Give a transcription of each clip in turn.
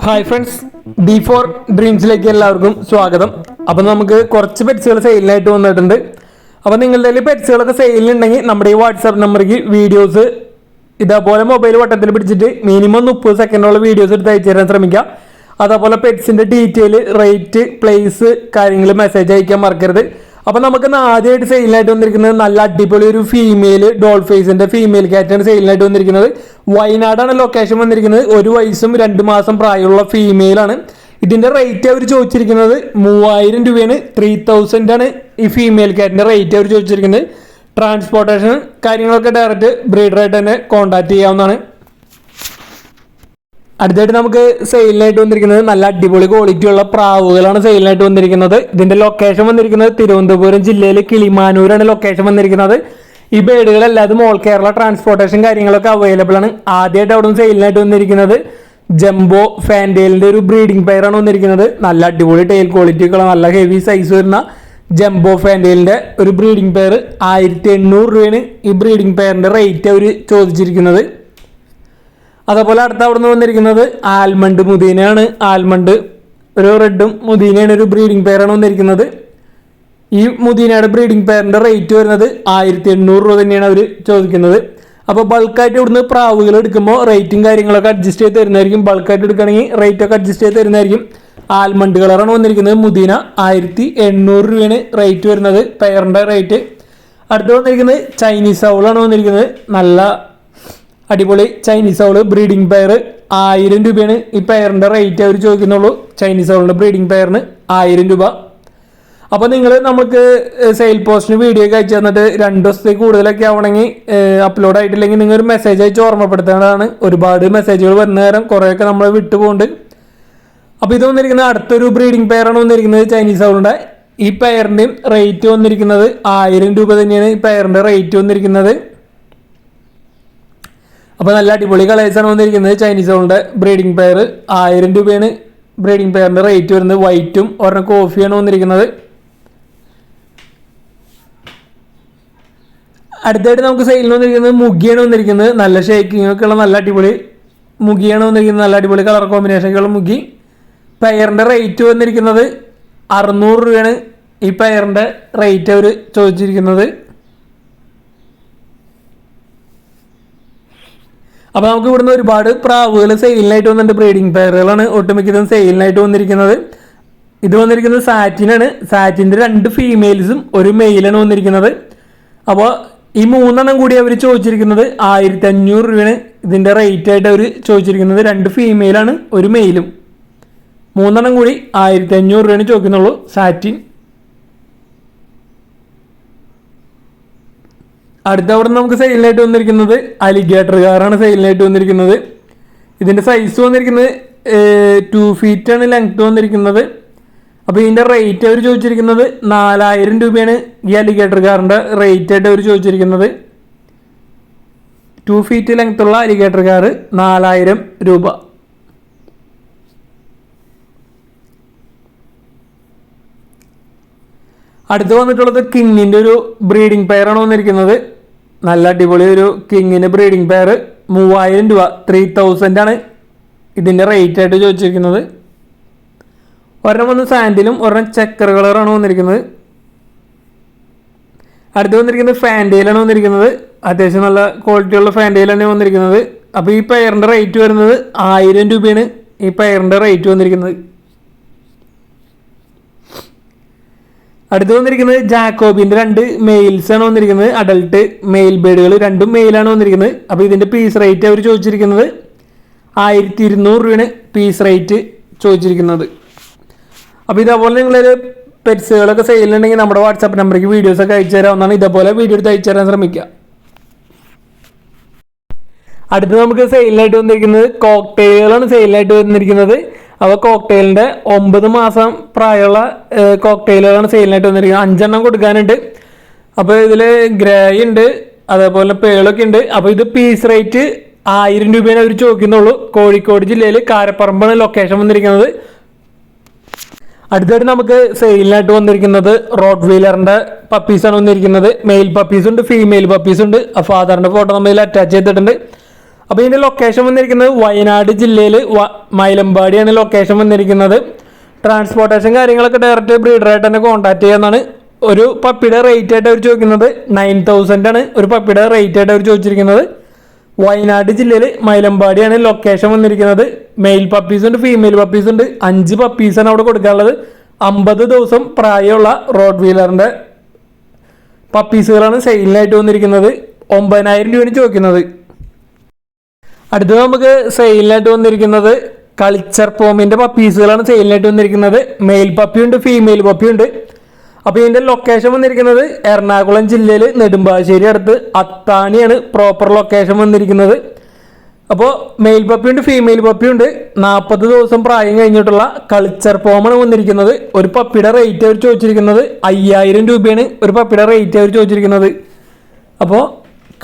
Hi friends, D4 ഡ്രീംസിലേക്ക് എല്ലാവർക്കും സ്വാഗതം. അപ്പം നമുക്ക് കുറച്ച് പെറ്റ്സുകൾ സെയിലിനായിട്ട് വന്നിട്ടുണ്ട്. അപ്പം നിങ്ങളുടെ കയ്യിൽ പെറ്റ്സുകളൊക്കെ സെയിലുണ്ടെങ്കിൽ നമ്മുടെ ഈ വാട്സാപ്പ് നമ്പറിലേക്ക് വീഡിയോസ് ഇതേപോലെ മൊബൈൽ വട്ടത്തിൽ പിടിച്ചിട്ട് മിനിമം 30 സെക്കൻഡോളം വീഡിയോസ് എടുത്ത് അയച്ചു തരാൻ ശ്രമിക്കുക. അതേപോലെ പെറ്റ്സിൻ്റെ ഡീറ്റെയിൽ, റേറ്റ്, പ്ലേസ് കാര്യങ്ങൾ മെസ്സേജ് അയക്കാൻ മറക്കരുത്. അപ്പം നമുക്ക് ആദ്യമായിട്ട് സെയിലിനായിട്ട് വന്നിരിക്കുന്നത് നല്ല അടിപൊളി ഒരു ഫീമെയിൽ ഡോൾ ഫേസിൻ്റെ ഫീമെയിൽ ക്യാറ്റാണ് സെയിലിനായിട്ട് വന്നിരിക്കുന്നത്. വയനാടാണ് ലൊക്കേഷൻ വന്നിരിക്കുന്നത്. 1 വയസ്സും 2 മാസം പ്രായമുള്ള ഫീമെയിലാണ്. ഇതിൻ്റെ റേറ്റ് അവർ ചോദിച്ചിരിക്കുന്നത് 3000 രൂപയാണ്. 3000 ആണ് ഈ ഫീമെയിൽ ക്യാറ്റിൻ്റെ റേറ്റ് അവർ ചോദിച്ചിരിക്കുന്നത്. ട്രാൻസ്പോർട്ടേഷൻ കാര്യങ്ങളൊക്കെ ഡയറക്റ്റ് ബ്രീഡറായിട്ട് തന്നെ കോൺടാക്ട് ചെയ്യാവുന്നതാണ്. അടുത്തായിട്ട് നമുക്ക് സെയിലിനായിട്ട് വന്നിരിക്കുന്നത് നല്ല അടിപൊളി ക്വാളിറ്റി ഉള്ള പ്രാവുകളാണ് സെയിലിനായിട്ട് വന്നിരിക്കുന്നത്. ഇതിന്റെ ലൊക്കേഷൻ വന്നിരിക്കുന്നത് തിരുവനന്തപുരം ജില്ലയിൽ കിളിമാനൂരാണ് ലൊക്കേഷൻ വന്നിരിക്കുന്നത്. ഈ ബേഡുകളെല്ലാതും ഓൾ കേരള ട്രാൻസ്പോർട്ടേഷൻ കാര്യങ്ങളൊക്കെ അവൈലബിൾ ആണ്. ആദ്യമായിട്ട് അവിടെ നിന്ന് സെയിലിനായിട്ട് വന്നിരിക്കുന്നത് ജംബോ ഫാൻഡെയിലിന്റെ ഒരു ബ്രീഡിംഗ് പെയറാണ് വന്നിരിക്കുന്നത്. നല്ല അടിപൊളി ടെയിൽ ക്വാളിറ്റി ഒക്കെ നല്ല ഹെവി സൈസ് വരുന്ന ജംബോ ഫാൻഡെയിലിന്റെ ഒരു ബ്രീഡിംഗ് പെയർ 1800 രൂപയാണ് ഈ ബ്രീഡിംഗ് പെയറിന്റെ റേറ്റ് അവർ ചോദിച്ചിരിക്കുന്നത്. അതേപോലെ അടുത്ത അവിടെ നിന്ന് വന്നിരിക്കുന്നത് ആൽമണ്ട് മുദീനയാണ്. ആൽമണ്ട് ഒരു റെഡും മുദീനയാണ് ഒരു ബ്രീഡിംഗ് പെയറാണ് വന്നിരിക്കുന്നത്. ഈ മുദീനയുടെ ബ്രീഡിംഗ് പെയറിൻ്റെ റേറ്റ് വരുന്നത് 1800 രൂപ തന്നെയാണ് അവർ ചോദിക്കുന്നത്. അപ്പോൾ ബൾക്കായിട്ട് ഇവിടുന്ന് പ്രാവുകൾ എടുക്കുമ്പോൾ റേറ്റും കാര്യങ്ങളൊക്കെ അഡ്ജസ്റ്റ് ചെയ്ത് തരുന്നതായിരിക്കും. ബൾക്കായിട്ട് എടുക്കുകയാണെങ്കിൽ റേറ്റൊക്കെ അഡ്ജസ്റ്റ് ചെയ്ത് തരുന്നതായിരിക്കും. ആൽമണ്ട് കളറാണ് വന്നിരിക്കുന്നത്. മുദീന 1800 രൂപയാണ് റേറ്റ് വരുന്നത് പെയറിൻ്റെ റേറ്റ്. അടുത്ത് വന്നിരിക്കുന്നത് ചൈനീസ് ഔളാണ് വന്നിരിക്കുന്നത്. നല്ല അടിപൊളി ചൈനീസ് ഔള് ബ്രീഡിംഗ് പെയർ 1000 രൂപയാണ് ഈ പെയറിൻ്റെ റേറ്റ് അവർ ചോദിക്കുന്നുള്ളൂ. ചൈനീസ് ഔളിൻ്റെ ബ്രീഡിംഗ് പെയറിന് 1000 രൂപ. അപ്പോൾ നിങ്ങൾ നമുക്ക് സെയിൽ പോസ്റ്റിന് വീഡിയോ ഒക്കെ അയച്ചു തന്നിട്ട് 2 ദിവസത്തേക്ക് കൂടുതലൊക്കെ ആവണമെങ്കിൽ അപ്ലോഡ് ആയിട്ടില്ലെങ്കിൽ നിങ്ങൾ ഒരു മെസ്സേജ് അയച്ച് ഓർമ്മപ്പെടുത്തേണ്ടതാണ്. ഒരുപാട് മെസ്സേജുകൾ വരുന്ന നേരം കുറേയൊക്കെ നമ്മൾ വിട്ടുപോകുന്നുണ്ട്. അപ്പോൾ ഇത് വന്നിരിക്കുന്നത് അടുത്തൊരു ബ്രീഡിംഗ് പെയറാണ് വന്നിരിക്കുന്നത് ചൈനീസ് ഔളിൻ്റെ. ഈ പെയറിൻ്റെയും റേറ്റ് വന്നിരിക്കുന്നത് 1000 രൂപ തന്നെയാണ് ഈ പെയറിൻ്റെ റേറ്റ് വന്നിരിക്കുന്നത്. അപ്പോൾ നല്ല അടിപൊളി കളേഴ്സാണ് വന്നിരിക്കുന്നത്. ചൈനീസ് ഔളിൻ്റെ ബ്രീഡിംഗ് പെയർ 1000 രൂപയാണ് ബ്രീഡിംഗ് പെയറിൻ്റെ റേറ്റ് വരുന്നത്. വൈറ്റും ഒരെണ്ണം കോഫിയാണ് വന്നിരിക്കുന്നത്. അടുത്തായിട്ട് നമുക്ക് സെയിലിന് വന്നിരിക്കുന്നത് മുഗിയാണ് വന്നിരിക്കുന്നത്. നല്ല ഷേക്കിംഗ് ഒക്കെ ഉള്ള നല്ല അടിപൊളി മുഗിയാണ് വന്നിരിക്കുന്നത്. നല്ല അടിപൊളി കളർ കോമ്പിനേഷനൊക്കെയുള്ള മുഗി. പെയറിൻ്റെ റേറ്റ് വന്നിരിക്കുന്നത് 600 രൂപയാണ് ഈ പെയറിൻ്റെ റേറ്റ് അവർ ചോദിച്ചിരിക്കുന്നത്. അപ്പോൾ നമുക്ക് ഇവിടുന്ന് ഒരുപാട് പ്രാവുകൾ സെയിലിനായിട്ട് വന്നിട്ടുണ്ട്. ബ്രീഡിംഗ് പെയറുകളാണ് ഒട്ടുമിക്കതും സെയിലിനായിട്ട് വന്നിരിക്കുന്നത്. ഇത് വന്നിരിക്കുന്നത് സാറ്റിനാണ്. സാറ്റിൻ്റെ 2 ഫീമെയിൽസും 1 മെയിലാണ് വന്നിരിക്കുന്നത്. അപ്പോൾ ഈ 3 കൂടി അവർ ചോദിച്ചിരിക്കുന്നത് 1500 രൂപയാണ് ഇതിൻ്റെ റേറ്റ് ആയിട്ട് അവർ ചോദിച്ചിരിക്കുന്നത്. 2 ഫീമെയിലാണ് 1 മെയിലും. 3 കൂടി 1500 രൂപയാണ് ചോദിക്കുന്നുള്ളൂ സാറ്റിൻ. അടുത്ത അവിടെ നമുക്ക് സെയിലിനായിട്ട് വന്നിരിക്കുന്നത് അലിഗേറ്റർ കാറാണ് സെയിലിനായിട്ട് വന്നിരിക്കുന്നത്. ഇതിൻ്റെ സൈസ് വന്നിരിക്കുന്നത് 2 ഫീറ്റാണ് ലെങ്ത് വന്നിരിക്കുന്നത്. അപ്പോൾ ഇതിൻ്റെ റേറ്റ് അവർ ചോദിച്ചിരിക്കുന്നത് 4000 രൂപയാണ് ഈ അലിഗേറ്റർ കാറിൻ്റെ റേറ്റ് ആയിട്ട് അവർ ചോദിച്ചിരിക്കുന്നത്. 2 ഫീറ്റ് ലെങ്ത്തുള്ള അലിഗേറ്റർ കാർ 4000 രൂപ. അടുത്ത് വന്നിട്ടുള്ളത് കിങ്ങിൻ്റെ ഒരു ബ്രീഡിംഗ് പെയറാണ് വന്നിരിക്കുന്നത്. നല്ല അടിപൊളി ഒരു കിങ്ങിൻ്റെ ബ്രീഡിംഗ് പെയർ 3000 രൂപ 3000 ആണ് ഇതിൻ്റെ റേറ്റ് ആയിട്ട് ചോദിച്ചിരിക്കുന്നത്. ഒരെണ്ണം വന്ന് സാൻഡിലും ഒരെണ്ണം ചെക്കർ കളറാണ് വന്നിരിക്കുന്നത്. അടുത്ത് വന്നിരിക്കുന്നത് ഫാൻഡെയിലാണ് വന്നിരിക്കുന്നത്. അത്യാവശ്യം നല്ല ക്വാളിറ്റിയുള്ള ഫാൻഡെയിലാണ് വന്നിരിക്കുന്നത്. അപ്പോൾ ഈ പെയറിൻ്റെ റേറ്റ് വരുന്നത് 1000 രൂപയാണ് ഈ പെയറിൻ്റെ റേറ്റ് വന്നിരിക്കുന്നത്. അടുത്ത് വന്നിരിക്കുന്നത് ജാക്കോബിൻ്റെ 2 മെയിൽസാണ് വന്നിരിക്കുന്നത്. അഡൽട്ട് മെയിൽ ബേഡുകൾ 2 മെയിലാണ് വന്നിരിക്കുന്നത്. അപ്പോൾ ഇതിൻ്റെ പീസ് റേറ്റ് അവർ ചോദിച്ചിരിക്കുന്നത് 1200 രൂപയാണ് പീസ് റേറ്റ് ചോദിച്ചിരിക്കുന്നത്. അപ്പോൾ ഇതേപോലെ നിങ്ങളൊരു പെറ്റ്സുകളൊക്കെ സെയിലുണ്ടെങ്കിൽ നമ്മുടെ വാട്സാപ്പ് നമ്പറിലേക്ക് വീഡിയോസൊക്കെ അയച്ചു തരാവുന്നതാണ്. ഇതേപോലെ വീഡിയോ എടുത്ത് അയച്ചു തരാൻ ശ്രമിക്കുക. അടുത്ത് നമുക്ക് സെയിലിനായിട്ട് വന്നിരിക്കുന്നത് കോക്ടെയിലുകളാണ് സെയിലിനായിട്ട് വന്നിരിക്കുന്നത്. അപ്പോൾ കോക്ടെയിലിൻ്റെ 9 മാസം പ്രായമുള്ള കോക്ടെയിലുകളാണ് സെയിലിനായിട്ട് വന്നിരിക്കുന്നത്. 5 എണ്ണം കൊടുക്കാനുണ്ട്. അപ്പോൾ ഇതിൽ ഗ്രേ ഉണ്ട്, അതേപോലെ പേളൊക്കെ ഉണ്ട്. അപ്പോൾ ഇത് പീസ് റേറ്റ് 1000 രൂപയാണ് അവർ ചോദിക്കുന്നുള്ളൂ. കോഴിക്കോട് ജില്ലയിൽ കാരപ്പറമ്പാണ് ലൊക്കേഷൻ വന്നിരിക്കുന്നത്. അടുത്തായിട്ട് നമുക്ക് സെയിലിനായിട്ട് വന്നിരിക്കുന്നത് റോഡ് വീലറിൻ്റെ പപ്പീസാണ് വന്നിരിക്കുന്നത്. മെയിൽ പപ്പീസുണ്ട്, ഫീമെയിൽ പപ്പീസുണ്ട്. ഫാദറിൻ്റെ ഫോട്ടോ നമ്മൾ ഇതിൽ അറ്റാച്ച് ചെയ്തിട്ടുണ്ട്. അപ്പോൾ ഇതിൻ്റെ ലൊക്കേഷൻ വന്നിരിക്കുന്നത് വയനാട് ജില്ലയിൽ മൈലമ്പാടിയാണ് ലൊക്കേഷൻ വന്നിരിക്കുന്നത്. ട്രാൻസ്പോർട്ടേഷൻ കാര്യങ്ങളൊക്കെ ഡയറക്റ്റ് ബ്രീഡറായിട്ട് തന്നെ കോൺടാക്ട് ചെയ്യാന്നാണ്. ഒരു പപ്പിയുടെ റേറ്റ് ആയിട്ട് അവർ ചോദിക്കുന്നത് 9,000 ആണ് ഒരു പപ്പിയുടെ റേറ്റ് ആയിട്ട് അവർ ചോദിച്ചിരിക്കുന്നത്. വയനാട് ജില്ലയിൽ മൈലമ്പാടിയാണ് ലൊക്കേഷൻ വന്നിരിക്കുന്നത്. മെയിൽ പപ്പീസ് ഉണ്ട്, ഫീമെയിൽ പപ്പീസ് ഉണ്ട്. 5 പപ്പീസാണ് അവിടെ കൊടുക്കാനുള്ളത്. 50 ദിവസം പ്രായമുള്ള റോഡ് വീലറിൻ്റെ പപ്പീസുകളാണ് സെയിലിനായിട്ട് വന്നിരിക്കുന്നത്. 9,000 രൂപയാണ് ചോദിക്കുന്നത്. അടുത്തത് നമുക്ക് സെയിലിനായിട്ട് വന്നിരിക്കുന്നത് കൾച്ചർ പോമിൻ്റെ പപ്പീസുകളാണ് സെയിലിനായിട്ട് വന്നിരിക്കുന്നത്. മെയിൽ പപ്പിയുണ്ട്, ഫീമെയിൽ പപ്പിയുണ്ട്. അപ്പോൾ ഇതിൻ്റെ ലൊക്കേഷൻ വന്നിരിക്കുന്നത് എറണാകുളം ജില്ലയിൽ നെടുമ്പാശ്ശേരി അടുത്ത് അത്താണിയാണ് പ്രോപ്പർ ലൊക്കേഷൻ വന്നിരിക്കുന്നത്. അപ്പോൾ മെയിൽ പപ്പിയുണ്ട്, ഫീമെയിൽ പപ്പിയുണ്ട്. 40 ദിവസം പ്രായം കഴിഞ്ഞിട്ടുള്ള കൾച്ചർ പോമാണ് വന്നിരിക്കുന്നത്. ഒരു പപ്പിയുടെ റേറ്റ് അവർ ചോദിച്ചിരിക്കുന്നത് 5,000 രൂപയാണ് ഒരു പപ്പിയുടെ റേറ്റ് അവർ ചോദിച്ചിരിക്കുന്നത്. അപ്പോൾ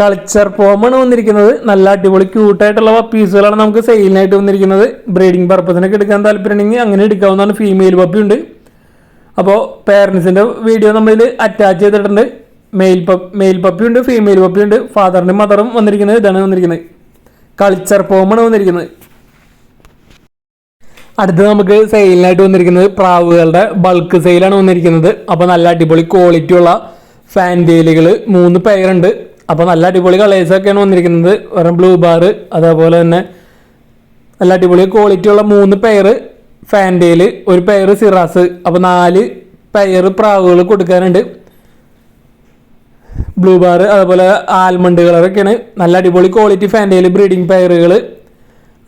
കൾച്ചർ പോമാണ് വന്നിരിക്കുന്നത്. നല്ല അടിപൊളി ക്യൂട്ടായിട്ടുള്ള പപ്പീസുകളാണ് നമുക്ക് സെയിലിനായിട്ട് വന്നിരിക്കുന്നത്. ബ്രീഡിംഗ് പർപ്പസിനൊക്കെ എടുക്കാൻ താല്പര്യമുണ്ടെങ്കിൽ അങ്ങനെ എടുക്കാവുന്നതാണ്. ഫീമെയിൽ പപ്പിയുണ്ട്. അപ്പോൾ പേരൻസിൻ്റെ വീഡിയോ നമ്മൾ അറ്റാച്ച് ചെയ്തിട്ടുണ്ട്. മെയിൽ പപ്പിയുണ്ട്, ഫീമെയിൽ പപ്പിയുണ്ട്. ഫാദറിൻ്റെ മദറും വന്നിരിക്കുന്നത് ഇതാണ് വന്നിരിക്കുന്നത്. കൾച്ചർ പോമാണ് വന്നിരിക്കുന്നത്. അടുത്ത് നമുക്ക് സെയിലിനായിട്ട് വന്നിരിക്കുന്നത് പ്രാവുകളുടെ ബൾക്ക് സെയിലാണ് വന്നിരിക്കുന്നത്. അപ്പോൾ നല്ല അടിപൊളി ക്വാളിറ്റി ഉള്ള ഫാൻറ്റെയിലുകൾ 3 പെയറുണ്ട്. അപ്പോൾ നല്ല അടിപൊളി കളേഴ്സൊക്കെയാണ് വന്നിരിക്കുന്നത്. വേറെ ബ്ലൂ ബാർ, അതേപോലെ തന്നെ നല്ല അടിപൊളി ക്വാളിറ്റി ഉള്ള 3 പെയർ ഫാൻറ്റെയിൽ, ഒരു പെയർ സിറാസ്. അപ്പോൾ 4 പെയർ പ്രാവുകൾ കൊടുക്കാനുണ്ട്. ബ്ലൂ ബാർ, അതേപോലെ ആൽമണ്ട് കളറൊക്കെയാണ്. നല്ല അടിപൊളി ക്വാളിറ്റി ഫാൻറ്റെയിൽ ബ്രീഡിംഗ് പെയറുകൾ,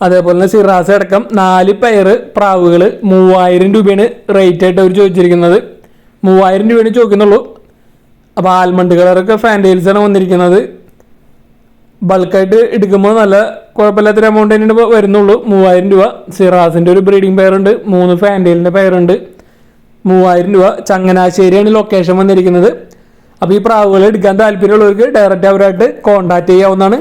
അതേപോലെ തന്നെ സിറാസ് അടക്കം 4 പെയർ പ്രാവുകൾ 3,000 രൂപയാണ് റേറ്റ് ആയിട്ട് അവർ ചോദിച്ചിരിക്കുന്നത്. 3,000 രൂപയാണ് ചോദിക്കുന്നുള്ളൂ. അപ്പോൾ ആൽമണ്ട് കളറൊക്കെ ഫാൻറ്റെയിൽസാണ് വന്നിരിക്കുന്നത്. ബൾക്കായിട്ട് എടുക്കുമ്പോൾ നല്ല കുഴപ്പമില്ലാത്തൊരു എമൗണ്ട് തന്നെ വരുന്നുള്ളൂ. 3,000 രൂപ. സിറാസിൻ്റെ ഒരു ബ്രീഡിംഗ് പെയറുണ്ട്, 3 ഫാൻറ്റെയിലിൻ്റെ പെയറുണ്ട്. 3,000 രൂപ. ചങ്ങനാശ്ശേരിയാണ് ലൊക്കേഷൻ വന്നിരിക്കുന്നത്. അപ്പോൾ ഈ പ്രാവുകൾ എടുക്കാൻ താല്പര്യമുള്ളവർക്ക് ഡയറക്റ്റ് അവരായിട്ട് കോൺടാക്ട് ചെയ്യാവുന്നതാണ്.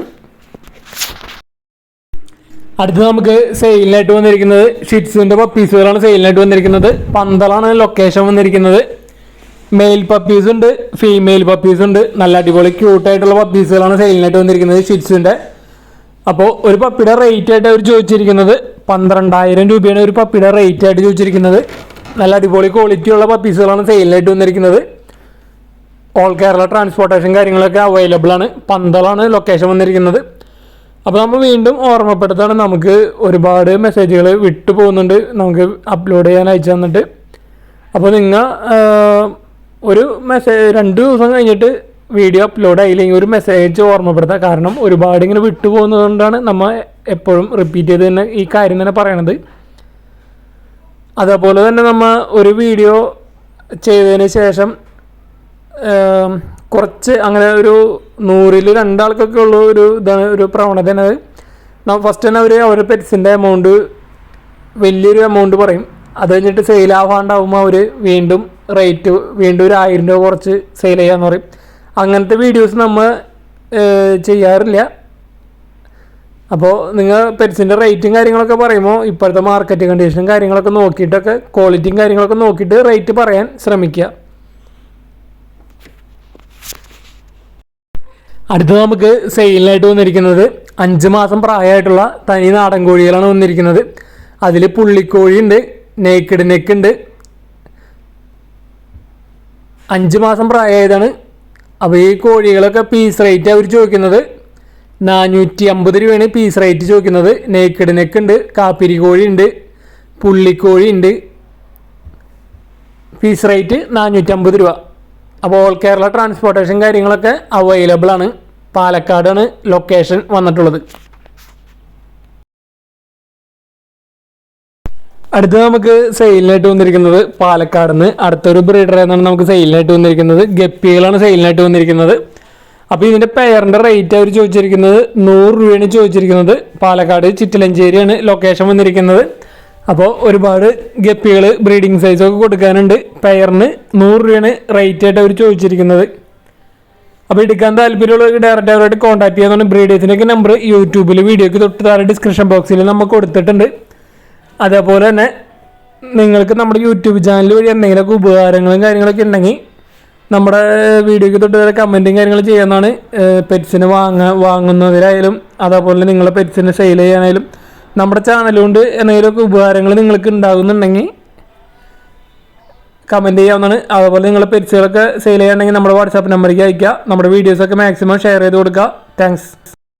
അടുത്ത് നമുക്ക് സെയിലിനായിട്ട് വന്നിരിക്കുന്നത് ഷിറ്റ്സുവിൻ്റെ പപ്പീസുകളാണ് സെയിലിനായിട്ട് വന്നിരിക്കുന്നത്. പന്തളാണ് ലൊക്കേഷൻ വന്നിരിക്കുന്നത്. മെയിൽ പപ്പീസ് ഉണ്ട്, ഫീമെയിൽ പപ്പീസ് ഉണ്ട്. നല്ല അടിപൊളി ക്യൂട്ടായിട്ടുള്ള പപ്പീസുകളാണ് സെയിലിനായിട്ട് വന്നിരിക്കുന്നത് ഷിറ്റ്സുവിൻ്റെ. അപ്പോൾ ഒരു പപ്പിയുടെ റേറ്റ് ആയിട്ട് അവർ ചോദിച്ചിരിക്കുന്നത് 12,000 രൂപയാണ് ഒരു പപ്പിയുടെ റേറ്റ് ആയിട്ട് ചോദിച്ചിരിക്കുന്നത്. നല്ല അടിപൊളി ക്വാളിറ്റി ഉള്ള പപ്പീസുകളാണ് സെയിലിനായിട്ട് വന്നിരിക്കുന്നത്. ഓൾ കേരള ട്രാൻസ്പോർട്ടേഷൻ കാര്യങ്ങളൊക്കെ അവൈലബിൾ ആണ്. പന്തളാണ് ലൊക്കേഷൻ വന്നിരിക്കുന്നത്. അപ്പോൾ നമ്മൾ വീണ്ടും ഓർമ്മപ്പെടുത്താണ്, നമുക്ക് ഒരുപാട് മെസ്സേജുകൾ വിട്ടു പോകുന്നുണ്ട് നമുക്ക് അപ്ലോഡ് ചെയ്യാൻ അയച്ചു തന്നിട്ട്. അപ്പോൾ നിങ്ങൾ ഒരു 2 ദിവസം കഴിഞ്ഞിട്ട് വീഡിയോ അപ്ലോഡ് ആയില്ലെങ്കിൽ ഒരു മെസ്സേജ് ഓർമ്മപ്പെടുത്തുക. കാരണം ഒരുപാട് ഇങ്ങനെ വിട്ടു പോകുന്നതുകൊണ്ടാണ് നമ്മൾ എപ്പോഴും റിപ്പീറ്റ് ചെയ്ത് തന്നെ ഈ കാര്യം തന്നെ പറയണത്. അതേപോലെ തന്നെ നമ്മൾ ഒരു വീഡിയോ ചെയ്തതിന് ശേഷം കുറച്ച് അങ്ങനെ ഒരു 100-ൽ 2 ആൾക്കൊക്കെ ഉള്ള ഒരു ഇതാണ് ഒരു പ്രവണതയാണ് അത്. ഫസ്റ്റ് തന്നെ അവരുടെ പെറ്റ്സിൻ്റെ എമൗണ്ട് വലിയൊരു എമൗണ്ട് പറയും. അത് കഴിഞ്ഞിട്ട് സെയിലാവാണ്ടാവുമ്പോൾ അവർ വീണ്ടും റേറ്റ് വീണ്ടും ഒരു 1,000 രൂപ കുറച്ച് സെയിൽ ചെയ്യാമെന്ന് പറയും. അങ്ങനത്തെ വീഡിയോസ് നമ്മൾ ചെയ്യാറില്ല. അപ്പോൾ നിങ്ങൾ പെറ്റ്സിൻ്റെ റേറ്റും കാര്യങ്ങളൊക്കെ പറയുമ്പോൾ ഇപ്പോഴത്തെ മാർക്കറ്റ് കണ്ടീഷനും കാര്യങ്ങളൊക്കെ നോക്കിയിട്ടൊക്കെ ക്വാളിറ്റിയും കാര്യങ്ങളൊക്കെ നോക്കിയിട്ട് റേറ്റ് പറയാൻ ശ്രമിക്കുക. അടുത്തത് നമുക്ക് സെയിലിനായിട്ട് വന്നിരിക്കുന്നത് 5 മാസം പ്രായമായിട്ടുള്ള തനി നാടൻ കോഴികളാണ് വന്നിരിക്കുന്നത്. അതിൽ പുള്ളിക്കോഴി ഉണ്ട്, നേക്കഡ് നെക്ക് ഉണ്ട്. 5 മാസം പ്രായമായതാണ്. അപ്പോൾ ഈ കോഴികളൊക്കെ പീസ് റേറ്റ് അവർ ചോദിക്കുന്നത് 450 രൂപയാണ് പീസ് റേറ്റ് ചോദിക്കുന്നത്. നേക്കഡ് നെക്ക് ഉണ്ട്, കാപ്പിരി കോഴി ഉണ്ട്, പുള്ളിക്കോഴി ഉണ്ട്. പീസ് റേറ്റ് 450 രൂപ. അപ്പോൾ ഓൾ കേരള ട്രാൻസ്പോർട്ടേഷൻ കാര്യങ്ങളൊക്കെ അവൈലബിൾ ആണ്. പാലക്കാടാണ് ലൊക്കേഷൻ വന്നിട്ടുള്ളത്. അടുത്ത് നമുക്ക് സെയിലിനായിട്ട് വന്നിരിക്കുന്നത് പാലക്കാട് നിന്ന് അടുത്തൊരു ബ്രീഡർ എന്നാണ് നമുക്ക് സെയിലിനായിട്ട് വന്നിരിക്കുന്നത്. ഗപ്പികളാണ് സെയിലിനായിട്ട് വന്നിരിക്കുന്നത്. അപ്പോൾ ഇതിൻ്റെ പെയറിൻ്റെ റേറ്റ് അവർ ചോദിച്ചിരിക്കുന്നത് 100 രൂപയാണ് ചോദിച്ചിരിക്കുന്നത്. പാലക്കാട് ചിറ്റിലഞ്ചേരിയാണ് ലൊക്കേഷൻ വന്നിരിക്കുന്നത്. അപ്പോൾ ഒരുപാട് ഗപ്പികൾ ബ്രീഡിംഗ് സൈസൊക്കെ കൊടുക്കാനുണ്ട്. പെയറിന് 100 രൂപയാണ് റേറ്റ് ആയിട്ട് അവർ ചോദിച്ചിരിക്കുന്നത്. അപ്പോൾ എടുക്കാൻ താല്പര്യമുള്ളവർക്ക് ഡയറക്റ്റ് അവരായിട്ട് കോൺടാക്ട് ചെയ്യാവുന്നതാണ്. ബ്രീഡേഴ്സിൻ്റെയൊക്കെ നമ്പർ യൂട്യൂബിൽ വീഡിയോയ്ക്ക് തൊട്ട് താഴെ ഡിസ്ക്രിപ്ഷൻ ബോക്സിൽ നമുക്ക് കൊടുത്തിട്ടുണ്ട്. അതേപോലെ തന്നെ നിങ്ങൾക്ക് നമ്മുടെ യൂട്യൂബ് ചാനൽ വഴി എന്തെങ്കിലുമൊക്കെ ഉപകാരങ്ങളും കാര്യങ്ങളൊക്കെ ഉണ്ടെങ്കിൽ നമ്മുടെ വീഡിയോയ്ക്ക് തൊട്ട് വരെ കമൻറ്റും കാര്യങ്ങൾ ചെയ്യാവുന്നതാണ്. പെറ്റ്സിന് വാങ്ങുന്നതിലായാലും അതേപോലെ നിങ്ങളെ പെറ്റ്സിനെ സെയിൽ ചെയ്യാനായാലും നമ്മുടെ ചാനൽ കൊണ്ട് എന്തെങ്കിലുമൊക്കെ ഉപകാരങ്ങൾ നിങ്ങൾക്ക് ഉണ്ടാകുന്നുണ്ടെങ്കിൽ കമൻറ്റ് ചെയ്യാവുന്നതാണ്. അതുപോലെ നിങ്ങളെ പെറ്റ്സുകളൊക്കെ സെയിൽ ചെയ്യുകയാണെങ്കിൽ നമ്മുടെ വാട്സാപ്പ് നമ്പറിലേക്ക് അയയ്ക്കുക. നമ്മുടെ വീഡിയോസൊക്കെ മാക്സിമം ഷെയർ ചെയ്ത് കൊടുക്കുക. താങ്ക്സ്.